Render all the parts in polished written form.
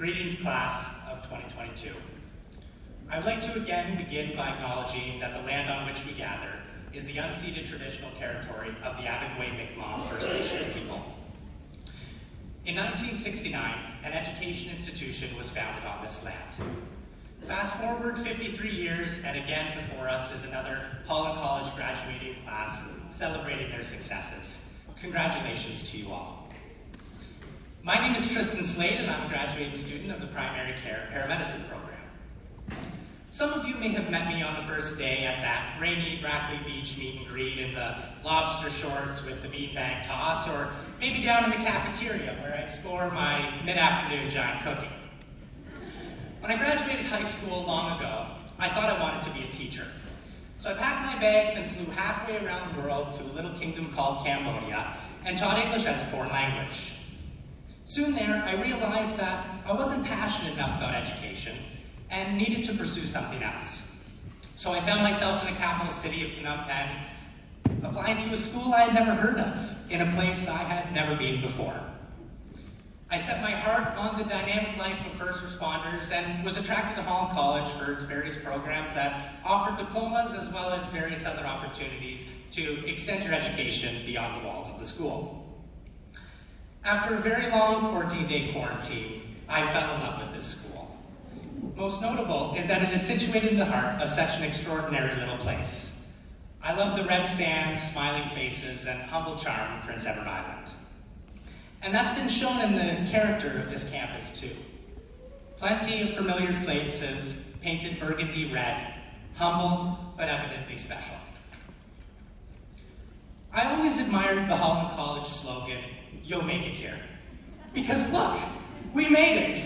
Greetings, class of 2022. I would like to again begin by acknowledging that the land on which we gather is the unceded traditional territory of the Epekwitk First Nations people. In 1969, an education institution was founded on this land. Fast forward 53 years, and again before us is another Holland College graduating class celebrating their successes. Congratulations to you all. My name is Tristan Slade, and I'm a graduating student of the Primary Care Paramedicine program. Some of you may have met me on the first day at that rainy Brackley Beach meet and greet in the lobster shorts with the beanbag toss, or maybe down in the cafeteria where I'd score my mid-afternoon giant cookie. When I graduated high school long ago, I thought I wanted to be a teacher. So I packed my bags and flew halfway around the world to a little kingdom called Cambodia and taught English as a foreign language. Soon there, I realized that I wasn't passionate enough about education and needed to pursue something else. So I found myself in the capital city of Phnom Penh, applying to a school I had never heard of, in a place I had never been before. I set my heart on the dynamic life of first responders and was attracted to Holland College for its various programs that offered diplomas as well as various other opportunities to extend your education beyond the walls of the school. After a very long 14-day quarantine, I fell in love with this school. Most notable is that it is situated in the heart of such an extraordinary little place. I love the red sand, smiling faces, and humble charm of Prince Edward Island. And that's been shown in the character of this campus too. Plenty of familiar faces, painted burgundy red, humble but evidently special. I always admired the Holland College slogan, "You'll make it here." Because look, we made it.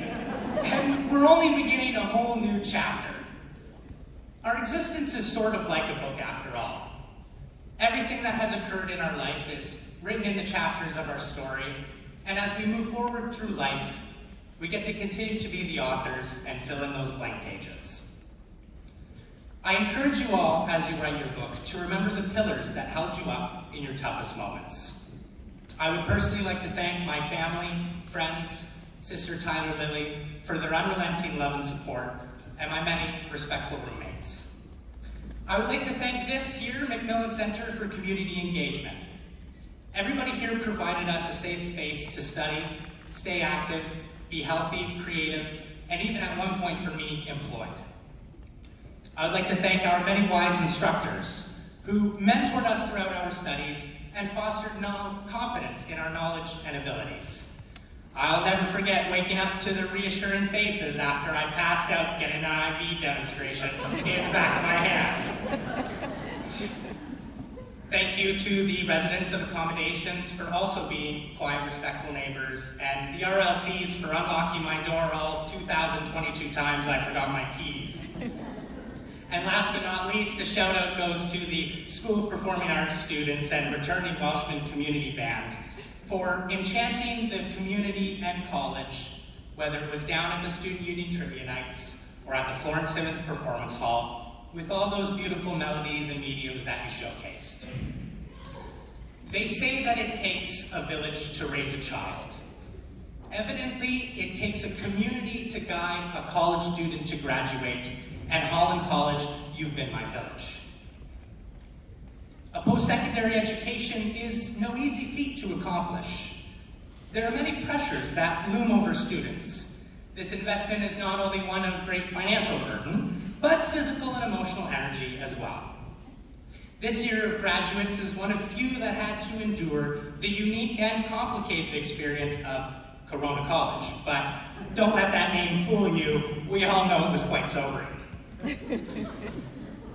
And we're only beginning a whole new chapter. Our existence is sort of like a book after all. Everything that has occurred in our life is written in the chapters of our story, and as we move forward through life, we get to continue to be the authors and fill in those blank pages. I encourage you all, as you write your book, to remember the pillars that held you up in your toughest moments. I would personally like to thank my family, friends, Sister Tyler Lilly, for their unrelenting love and support, and my many respectful roommates. I would like to thank this here, Macmillan Center for Community Engagement. Everybody here provided us a safe space to study, stay active, be healthy, creative, and even at one point for me, employed. I would like to thank our many wise instructors who mentored us throughout our studies and fostered confidence in our knowledge and abilities. I'll never forget waking up to the reassuring faces after I passed out getting an IV demonstration in the back of my hand. Thank you to the residents of accommodations for also being quiet, respectful neighbors, and the RLCs for unlocking my door all 2,022 times I forgot my keys. And last but not least, a shout out goes to the School of Performing Arts students and returning Welshman Community Band for enchanting the community and college, whether it was down at the Student Union Trivia Nights or at the Florence Simmons Performance Hall, with all those beautiful melodies and mediums that you showcased. They say that it takes a village to raise a child. Evidently, it takes a community to guide a college student to graduate, and Holland College, you've been my village. A post-secondary education is no easy feat to accomplish. There are many pressures that loom over students. This investment is not only one of great financial burden, but physical and emotional energy as well. This year of graduates is one of few that had to endure the unique and complicated experience of Corona College, but don't let that name fool you. We all know it was quite sobering.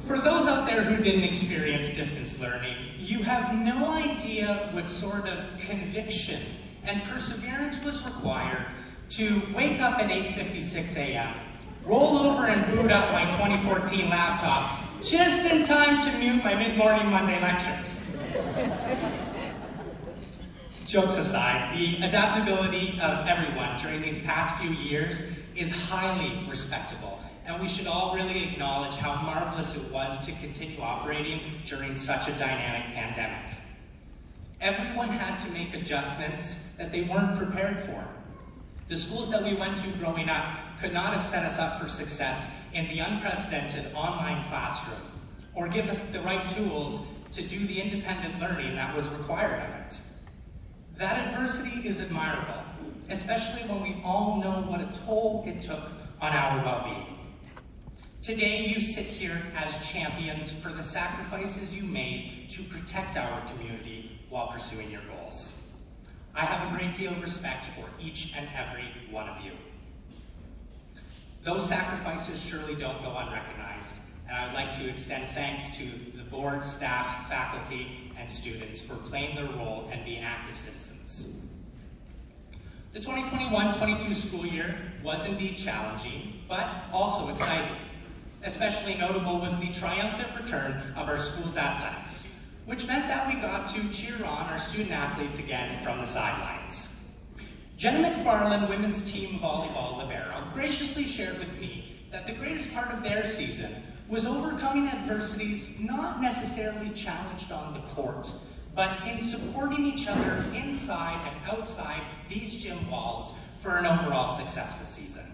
For those out there who didn't experience distance learning, you have no idea what sort of conviction and perseverance was required to wake up at 8:56 a.m., roll over and boot up my 2014 laptop just in time to mute my mid-morning Monday lectures. Jokes aside, the adaptability of everyone during these past few years is highly respectable, and we should all really acknowledge how marvelous it was to continue operating during such a dynamic pandemic. Everyone had to make adjustments that they weren't prepared for. The schools that we went to growing up could not have set us up for success in the unprecedented online classroom, or give us the right tools to do the independent learning that was required of it. That adversity is admirable, especially when we all know what a toll it took on our well-being. Today, you sit here as champions for the sacrifices you made to protect our community while pursuing your goals. I have a great deal of respect for each and every one of you. Those sacrifices surely don't go unrecognized, and I would like to extend thanks to the board, staff, faculty, and students for playing their role and being active citizens. The 2021-22 school year was indeed challenging, but also exciting. Especially notable was the triumphant return of our school's athletics, which meant that we got to cheer on our student athletes again from the sidelines. Jenna McFarland women's team volleyball libero graciously shared with me that the greatest part of their season was overcoming adversities not necessarily challenged on the court, but in supporting each other inside and outside these gym walls for an overall successful season.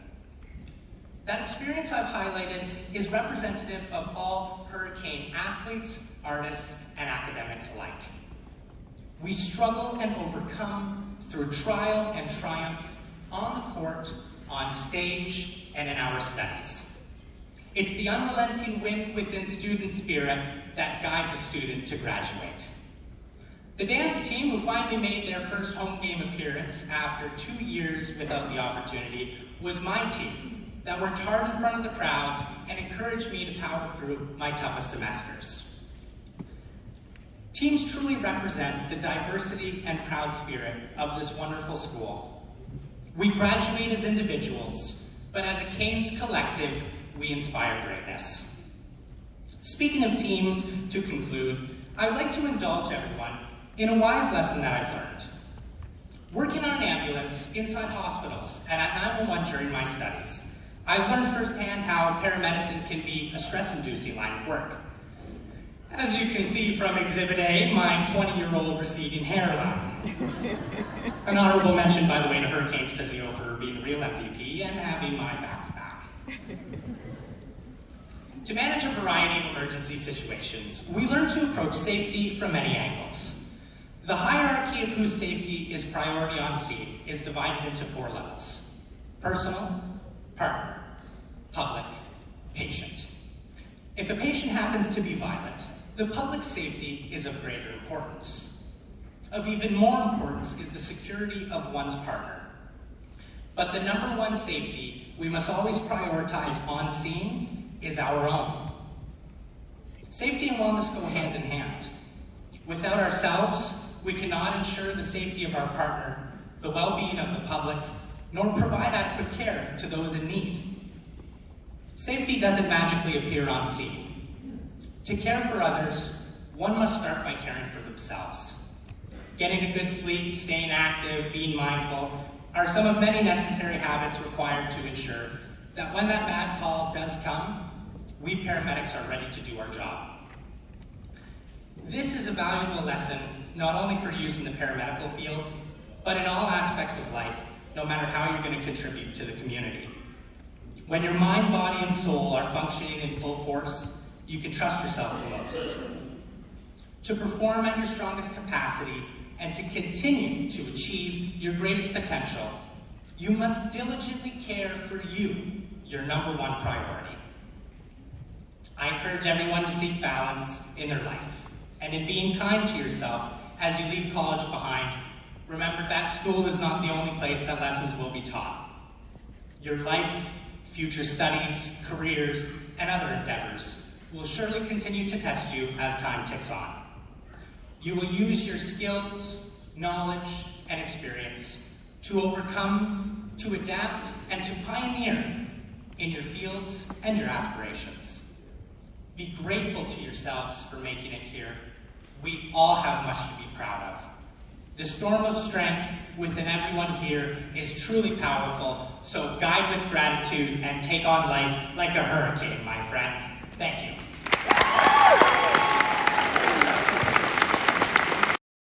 That experience I've highlighted is representative of all Hurricane athletes, artists, and academics alike. We struggle and overcome through trial and triumph on the court, on stage, and in our studies. It's the unrelenting wind within student spirit that guides a student to graduate. The dance team, who finally made their first home game appearance after 2 years without the opportunity, was my team that worked hard in front of the crowds and encouraged me to power through my toughest semesters. Teams truly represent the diversity and proud spirit of this wonderful school. We graduate as individuals, but as a Canes collective, we inspire greatness. Speaking of teams, to conclude, I would like to indulge everyone in a wise lesson that I've learned. Working on an ambulance inside hospitals and at 911 during my studies, I've learned firsthand how paramedicine can be a stress-inducing line of work. As you can see from Exhibit A, my 20-year-old receding hairline. An honorable mention, by the way, to Hurricanes physio for being the real MVP and having my back's back. To manage a variety of emergency situations, we learn to approach safety from many angles. The hierarchy of whose safety is priority on scene is divided into 4 levels: personal, partner, public, patient. If a patient happens to be violent, the public safety is of greater importance. Of even more importance is the security of one's partner. But the number one safety we must always prioritize on scene is our own. Safety and wellness go hand in hand. Without ourselves, we cannot ensure the safety of our partner, the well-being of the public, nor provide adequate care to those in need. Safety doesn't magically appear on scene. To care for others, one must start by caring for themselves. Getting a good sleep, staying active, being mindful are some of many necessary habits required to ensure that when that bad call does come, we paramedics are ready to do our job. This is a valuable lesson not only for use in the paramedical field, but in all aspects of life, no matter how you're going to contribute to the community. When your mind, body, and soul are functioning in full force, you can trust yourself the most. To perform at your strongest capacity and to continue to achieve your greatest potential, you must diligently care for you, your number one priority. I encourage everyone to seek balance in their life, and in being kind to yourself as you leave college behind, remember that school is not the only place that lessons will be taught. Your life, future studies, careers, and other endeavors will surely continue to test you as time ticks on. You will use your skills, knowledge, and experience to overcome, to adapt, and to pioneer in your fields and your aspirations. Be grateful to yourselves for making it here. We all have much to be proud of. The storm of strength within everyone here is truly powerful, so guide with gratitude and take on life like a hurricane, my friends. Thank you.